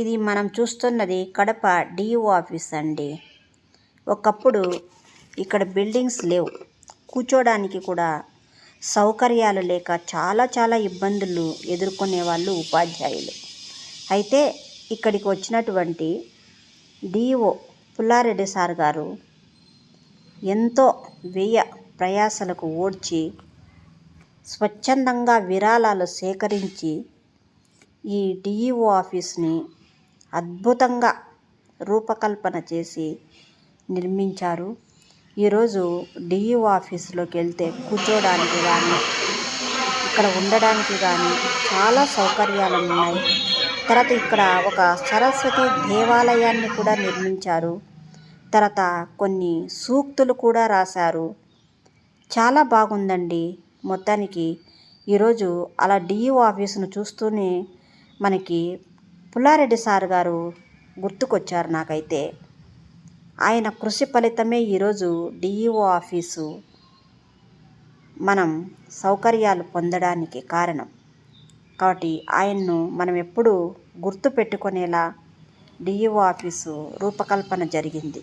ఇది మనం చూస్తున్నది కడప డిఓ ఆఫీస్ అండి. ఒకప్పుడు ఇక్కడ బిల్డింగ్స్ లేవు, కూర్చోడానికి కూడా సౌకర్యాలు లేక చాలా ఇబ్బందులు ఎదుర్కొనే వాళ్ళు ఉపాధ్యాయులు. అయితే ఇక్కడికి వచ్చినటువంటి డిఓ పుల్లారెడ్డి సార్ గారు ఎంతో వ్యయ ప్రయాసలకు ఓడ్చి స్వచ్ఛందంగా విరాళాలు సేకరించి ఈ డిఈఓ ఆఫీస్ని అద్భుతంగా రూపకల్పన చేసి నిర్మించారు. ఈరోజు డిఈఓ ఆఫీసులోకి వెళ్తే కూర్చోడానికి కానీ ఇక్కడ ఉండడానికి కానీ చాలా సౌకర్యాలు ఉన్నాయి. తర్వాత ఇక్కడ ఒక సరస్వతి దేవాలయాన్ని కూడా నిర్మించారు. తర్వాత కొన్ని సూక్తులు కూడా రాశారు. చాలా బాగుందండి. మొత్తానికి ఈరోజు అలా డిఈఓ ఆఫీసును చూస్తూనే మనకి పుల్లారెడ్డి సార్ గారు గుర్తుకొచ్చారు నాకైతే. ఆయన కృషి ఫలితమే ఈరోజు డిఈఓ ఆఫీసు మనం సౌకర్యాలు పొందడానికి కారణం. కాబట్టి ఆయన్ను మనం ఎప్పుడూ గుర్తు పెట్టుకునేలా డిఈఓ ఆఫీసు రూపకల్పన జరిగింది.